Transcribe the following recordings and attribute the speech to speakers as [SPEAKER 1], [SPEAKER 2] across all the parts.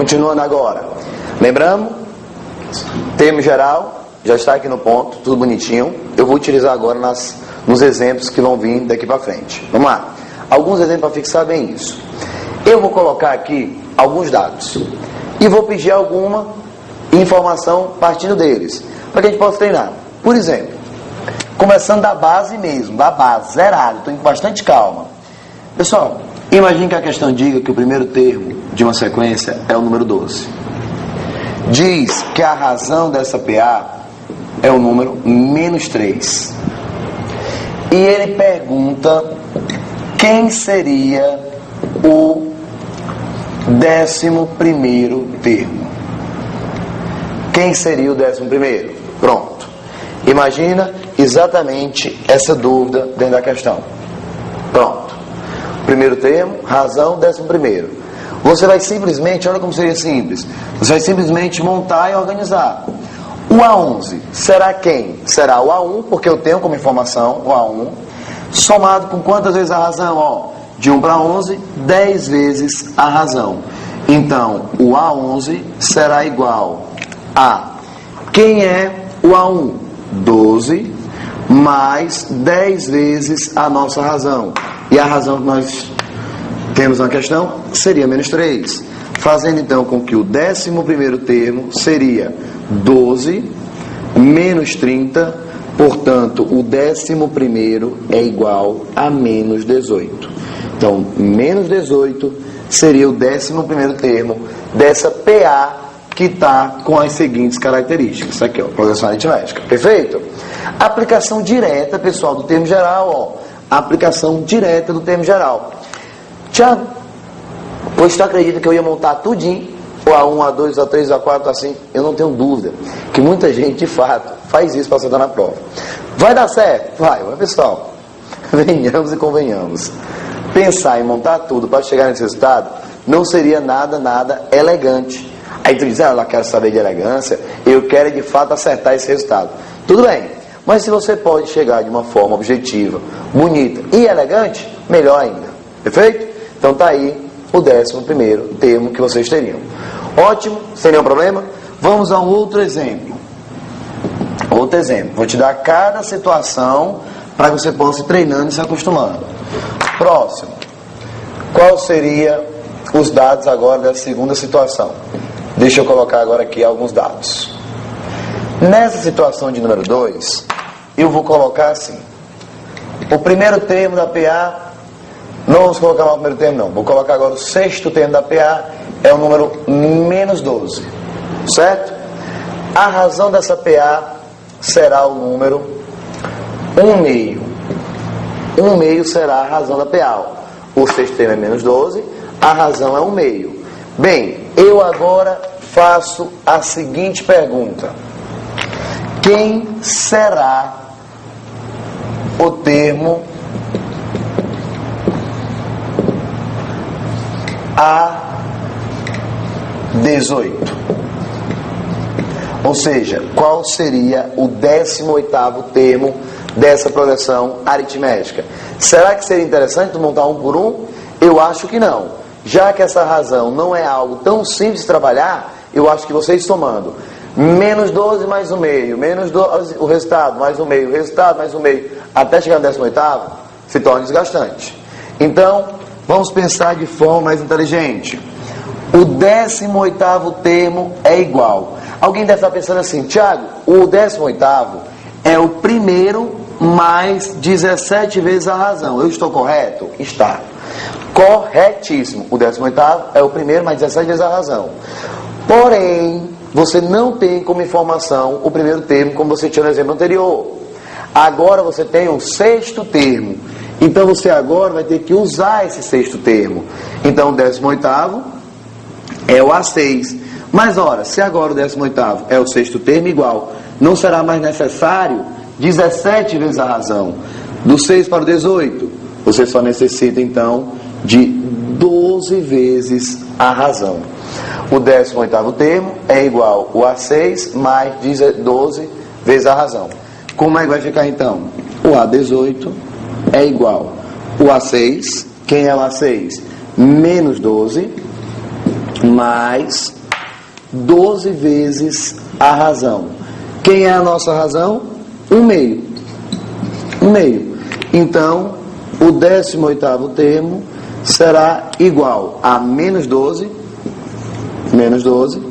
[SPEAKER 1] Continuando agora. Lembramos? Termo geral, já está aqui no ponto, tudo bonitinho. Eu vou utilizar agora nos exemplos que vão vir daqui para frente. Vamos lá. Alguns exemplos para fixar bem isso. Eu vou colocar aqui alguns dados e vou pedir alguma informação partindo deles, para que a gente possa treinar. Por exemplo, começando da base mesmo, da base, zerado, estou com bastante calma. Pessoal, imagine que a questão diga que o primeiro termo de uma sequência é o número 12. Diz que a razão dessa PA é o número menos 3. E ele pergunta quem seria o 11º termo. Quem seria o 11º? Pronto. Imagina exatamente essa dúvida dentro da questão. Pronto. Primeiro termo, razão, 11º. Você vai simplesmente, olha como seria simples, você vai simplesmente montar e organizar. O A11 será quem? Será o A1, porque eu tenho como informação o A1, somado com quantas vezes a razão? Ó, de 1 para 11, 10 vezes a razão. Então, o A11 será igual a, quem é o A1? 12 mais 10 vezes a nossa razão. E a razão que nós temos na questão seria menos 3. Fazendo então com que o 11º termo seria 12 menos 30. Portanto, o 11º é igual a menos 18. Então, menos 18 seria o 11º termo dessa PA que está com as seguintes características. Isso aqui, ó, progressão aritmética. Perfeito? Aplicação direta, pessoal, do termo geral, ó. Aplicação direta do termo geral. Tiago, pois tu acredita que eu ia montar tudinho, o A1, A2, A3, A4, A5? Eu não tenho dúvida que muita gente, de fato, faz isso para acertar na prova. Vai dar certo? Vai, pessoal. Venhamos e convenhamos. Pensar em montar tudo para chegar nesse resultado não seria nada elegante. Aí tu diz, eu quero saber de elegância, eu quero de fato acertar esse resultado. Tudo bem, mas se você pode chegar de uma forma objetiva, bonita e elegante, melhor ainda. Perfeito? Então tá aí o 11º termo que vocês teriam. Ótimo, sem nenhum problema. Vamos a um outro exemplo. Outro exemplo. Vou te dar cada situação para que você possa ir treinando e se acostumando. Próximo. Qual seria os dados agora da segunda situação? Deixa eu colocar agora aqui alguns dados. Nessa situação de número 2, eu vou colocar assim. O primeiro termo da PA, não vamos colocar mais o primeiro termo não, vou colocar agora o 6º termo da PA, é o número menos 12. Certo? A razão dessa PA será o número 1/2. 1/2 será a razão da PA. O 6º termo é menos 12, a razão é 1/2. Bem, eu agora faço a seguinte pergunta. Quem será o termo A18? Ou seja, qual seria o 18º termo dessa progressão aritmética? Será que seria interessante montar um por um? Eu acho que não. Já que essa razão não é algo tão simples de trabalhar, eu acho que vocês somando menos 12 mais 1/2, menos 12, o resultado mais 1/2, o resultado mais 1/2, até chegar no 18º, se torna desgastante. Então, vamos pensar de forma mais inteligente. O 18º termo é igual. Alguém deve estar pensando assim, Tiago, o 18º é o primeiro mais 17 vezes a razão. Eu estou correto? Está. Corretíssimo. O 18º é o primeiro mais 17 vezes a razão. Porém, você não tem como informação o primeiro termo, como você tinha no exemplo anterior. Agora você tem um 6º termo. Então você agora vai ter que usar esse 6º termo. Então o 18º é o A6. Mas ora, se agora o 18º é o 6º termo igual, não será mais necessário 17 vezes a razão. Do 6 para o 18, você só necessita então de 12 vezes a razão. O 18º termo é igual o A6 mais 12 vezes a razão. Como é que vai ficar então? O A18 é igual o A6. Quem é o A6? Menos 12 mais 12 vezes a razão. Quem é a nossa razão? 1/2. 1/2. Então, o 18º termo será igual a menos 12. Menos 12.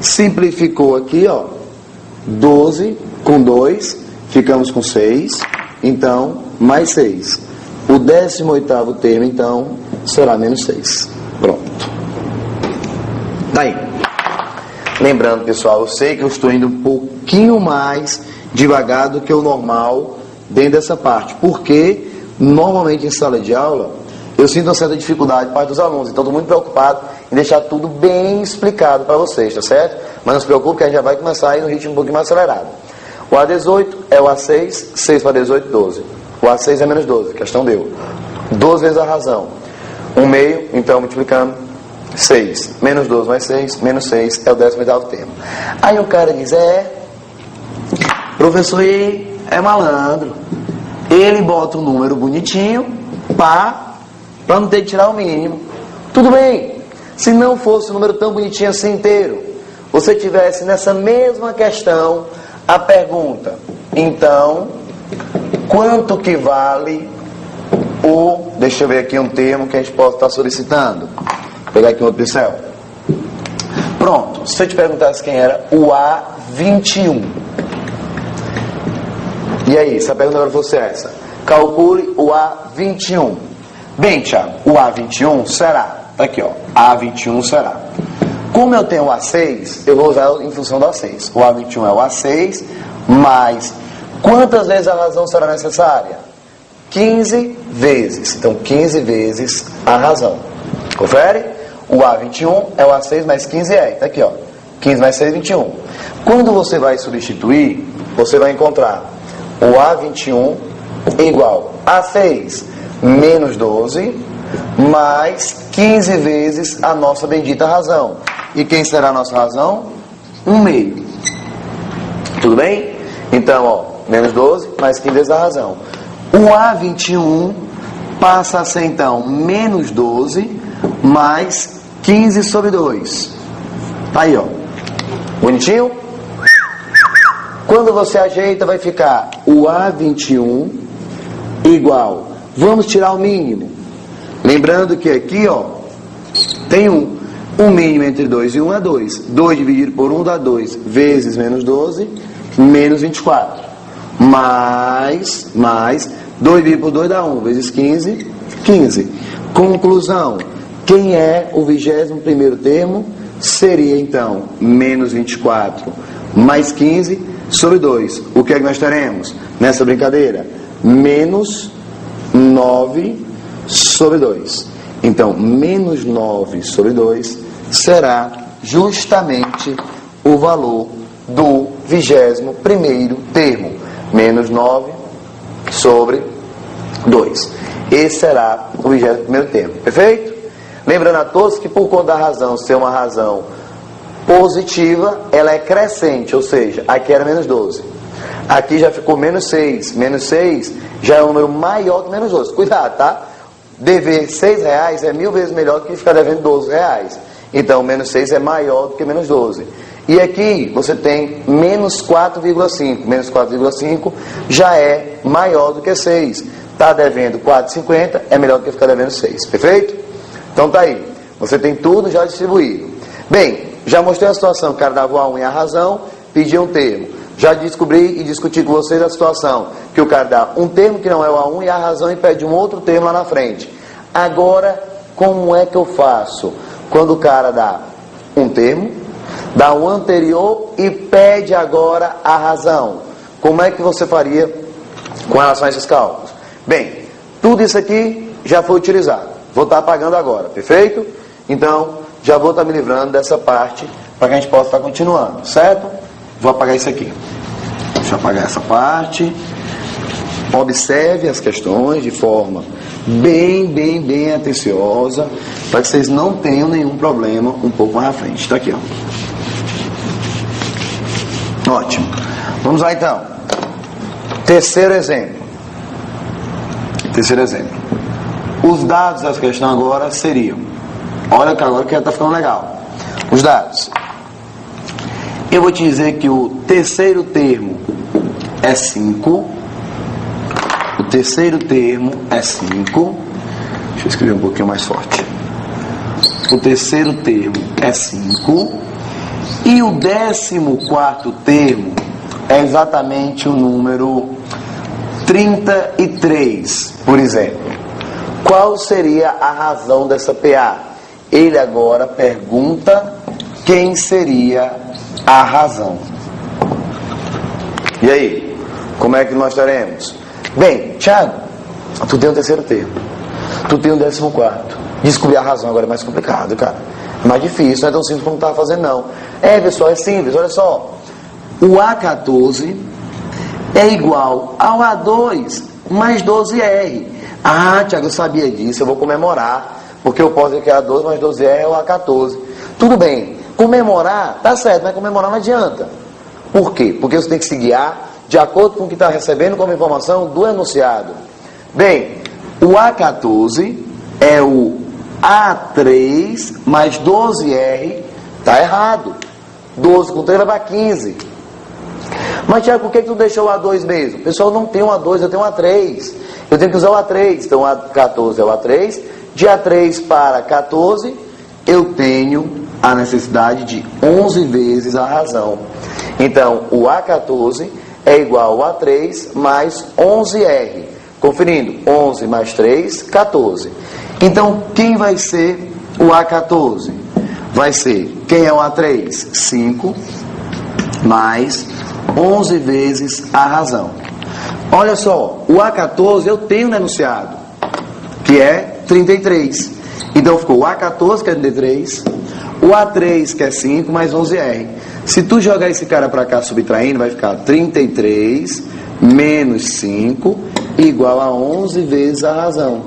[SPEAKER 1] Simplificou aqui, ó. 12 com 2, ficamos com 6. Então, mais 6. O 18º termo, então, será menos 6. Pronto. Daí. Lembrando, pessoal, eu sei que eu estou indo um pouquinho mais devagar do que o normal dentro dessa parte. Porque, normalmente em sala de aula, eu sinto uma certa dificuldade por parte dos alunos. Então, estou muito preocupado em deixar tudo bem explicado para vocês, tá certo? Mas não se preocupe que a gente já vai começar a ir no ritmo um pouquinho mais acelerado. O A18 é o A6, 6 para 18, 12. O A6 é menos 12, questão deu. 12 vezes a razão. 1/2, então multiplicando, 6. Menos 12 mais 6, menos 6 é o 18º termo. Aí o cara diz, professor é malandro. Ele bota um número bonitinho para não ter que tirar o mínimo. Tudo bem. Se não fosse um número tão bonitinho assim inteiro, você tivesse nessa mesma questão a pergunta, então, quanto que vale o... Deixa eu ver aqui um termo que a gente pode estar solicitando. Vou pegar aqui um outro pincel. Pronto. Se eu te perguntasse quem era o A21. E aí, se a pergunta agora fosse essa, calcule o A21. Bem, Thiago, o A21 será... Aqui, ó. A21 será... Como eu tenho o A6, eu vou usar em função do A6. O A21 é o A6, mais quantas vezes a razão será necessária? 15 vezes. Então, 15 vezes a razão. Confere? O A21 é o A6 mais 15 é. Tá aqui, ó. 15 mais 6, 21. Quando você vai substituir, você vai encontrar o A21 igual a 6 menos 12 mais 15 vezes a nossa bendita razão. E quem será a nossa razão? 1/2. Tudo bem? Então, ó, menos 12 mais 15 vezes a razão. O A21 passa a ser, então, menos 12 mais 15 sobre 2. Aí, ó. Bonitinho? Quando você ajeita, vai ficar o A21 igual. Vamos tirar o mínimo. Lembrando que aqui, ó, tem 1. O mínimo entre 2 e 1 é 2. 2 dividido por 1 dá 2. Vezes menos 12, menos 24. Mais 2 dividido por 2 dá 1. Vezes 15, 15. Conclusão. Quem é o 21º termo? Seria, então, menos 24 mais 15 sobre 2. O que é que nós teremos nessa brincadeira? Menos 9 sobre 2. Então, menos 9 sobre 2 será justamente o valor do 21º termo. Menos 9 sobre 2. Esse será o 21º termo. Perfeito? Lembrando a todos que por conta da razão ser uma razão positiva, ela é crescente, ou seja, aqui era menos 12. Aqui já ficou menos 6. Menos 6 já é um número maior que menos 12. Cuidado, tá? Dever R$6 é 1000 vezes melhor do que ficar devendo R$12. Então, menos 6 é maior do que menos 12. E aqui você tem menos 4,5. Menos 4,5 já é maior do que 6. Está devendo 4,50, é melhor do que ficar devendo 6. Perfeito? Então tá aí. Você tem tudo já distribuído. Bem, já mostrei a situação. O cara dava o A1 e a razão, pedia um termo. Já descobri e discuti com vocês a situação que o cara dá um termo que não é o A1 e a razão e pede um outro termo lá na frente. Agora, como é que eu faço? Quando o cara dá um termo, dá o anterior e pede agora a razão. Como é que você faria com relação a esses cálculos? Bem, tudo isso aqui já foi utilizado. Vou estar apagando agora, perfeito? Então, já vou estar me livrando dessa parte para que a gente possa estar continuando, certo? Vou apagar isso aqui. Deixa eu apagar essa parte. Observe as questões de forma bem atenciosa, para que vocês não tenham nenhum problema um pouco mais à frente. Está aqui, ó. Ótimo. Vamos lá então. Terceiro exemplo. Os dados dessa questão agora seriam... Olha que agora que já está ficando legal. os dados. Eu vou te dizer que o terceiro termo é 5. O terceiro termo é 5. Deixa eu escrever um pouquinho mais forte. O terceiro termo é 5. E o 14º termo é exatamente o número 33, por exemplo. Qual seria a razão dessa PA? Ele agora pergunta quem seria a razão. E aí? Como é que nós teremos? Bem, Thiago, tu tem o terceiro termo. Tu tem o 14º. Descobrir a razão agora é mais complicado, cara. É mais difícil, não é tão simples como estava fazendo, não. Pessoal, é simples, olha só. O A14 é igual ao A2 mais 12R. Ah, Thiago, eu sabia disso, eu vou comemorar, porque eu posso dizer que A2 mais 12R é o A14. Tudo bem, comemorar, tá certo, mas comemorar não adianta. Por quê? Porque você tem que se guiar de acordo com o que está recebendo como informação do enunciado. Bem, o A14 é o A3 mais 12R, tá errado. 12 com 3 vai para 15. Mas, Tiago, por que tu deixou o A2 mesmo? Pessoal, não tem um A2, eu tenho um A3. Eu tenho que usar o A3. Então, o A14 é o A3. De A3 para 14, eu tenho a necessidade de 11 vezes a razão. Então, o A14 é igual ao A3 mais 11R. Conferindo, 11 mais 3, 14. Então, quem vai ser o A14? Vai ser, quem é o A3? 5 mais 11 vezes a razão. Olha só, o A14 eu tenho no enunciado, que é 33. Então ficou o A14, que é 33, o A3, que é 5, mais 11R. Se tu jogar esse cara para cá subtraindo, vai ficar 33 menos 5 igual a 11 vezes a razão.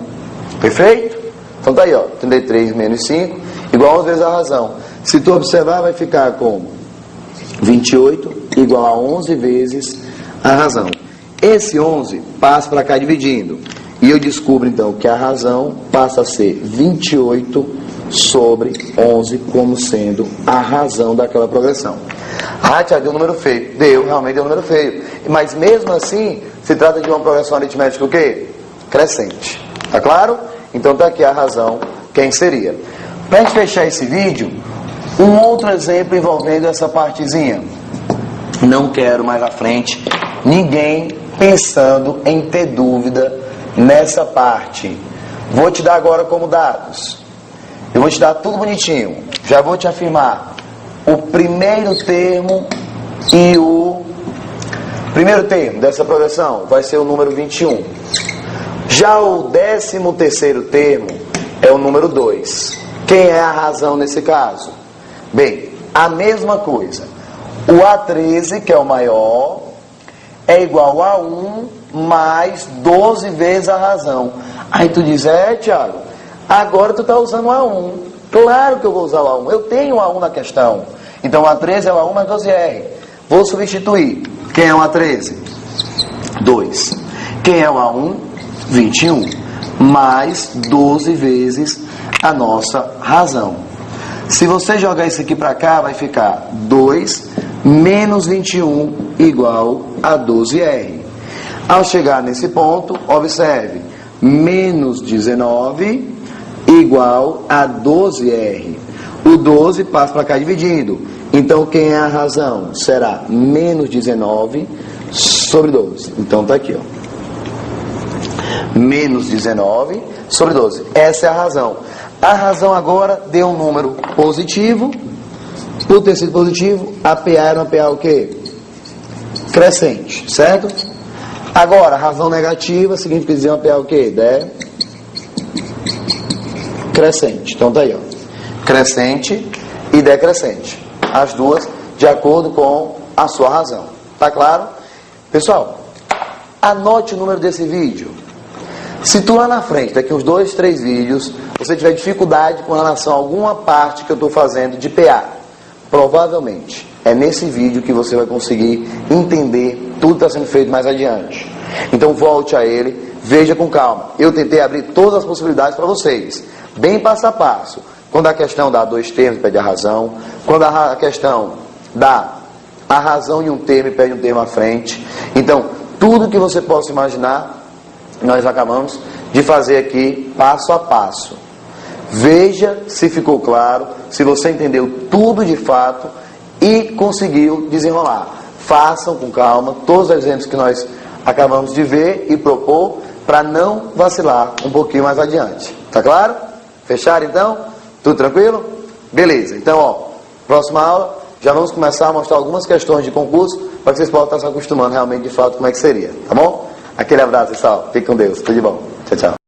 [SPEAKER 1] Perfeito? Então tá aí, ó, 33 menos 5 igual a 11 vezes a razão. Se tu observar, vai ficar como 28 igual a 11 vezes a razão. Esse 11 passa para cá dividindo. E eu descubro então que a razão passa a ser 28 sobre 11 como sendo a razão daquela progressão. Ah, Tiago, deu um número feio. Realmente deu um número feio. Mas mesmo assim, se trata de uma progressão aritmética o quê? Crescente. Tá claro? Então tá aqui a razão, quem seria. Para a gente fechar esse vídeo, um outro exemplo envolvendo essa partezinha. Não quero mais à frente ninguém pensando em ter dúvida nessa parte. Vou te dar agora como dados. Eu vou te dar tudo bonitinho. Já vou te afirmar. O primeiro termo e o primeiro termo dessa progressão vai ser o número 21. Já o 13º termo é o número 2. Quem é a razão nesse caso? Bem, a mesma coisa. O A13, que é o maior, é igual a 1 mais 12 vezes a razão. Aí tu diz, Tiago, agora tu está usando o A1. Claro que eu vou usar o A1. Eu tenho o A1 na questão. Então o A13 é o A1 mais 12R. Vou substituir. Quem é o A13? 2. Quem é o A1? 21. Mais 12 vezes a nossa razão. Se você jogar isso aqui para cá, vai ficar 2 menos 21 igual a 12R. Ao chegar nesse ponto, observe, menos 19 igual a 12R. O 12 passa para cá dividindo. Então, quem é a razão? Será menos 19 sobre 12. Então, está aqui, ó. Menos 19 sobre 12. Essa é a razão. A razão agora deu um número positivo. Por ter sido positivo, a PA era uma PA o quê? Crescente, certo? Agora, a razão negativa significa dizer uma PA o quê? Decrescente. Então tá aí, ó. Crescente e decrescente. As duas de acordo com a sua razão. Tá claro? Pessoal, anote o número desse vídeo. Se tu lá na frente, daqui uns 2, 3 vídeos, você tiver dificuldade com relação a alguma parte que eu estou fazendo de PA, provavelmente é nesse vídeo que você vai conseguir entender tudo que está sendo feito mais adiante. Então volte a ele, veja com calma. Eu tentei abrir todas as possibilidades para vocês, bem passo a passo. Quando a questão dá 2 termos, pede a razão. quando a questão dá a razão de um termo e pede um termo à frente. Então, tudo que você possa imaginar, nós acabamos de fazer aqui passo a passo. Veja se ficou claro, se você entendeu tudo de fato e conseguiu desenrolar. Façam com calma todos os exemplos que nós acabamos de ver e propor, para não vacilar um pouquinho mais adiante. Tá claro? Fecharam então? Tudo tranquilo? Beleza. Então, ó, próxima aula, já vamos começar a mostrar algumas questões de concurso, para que vocês possam estar se acostumando realmente de fato como é que seria. Tá bom? Aquele abraço, pessoal. Fique com Deus. Tudo de bom. Tchau, tchau.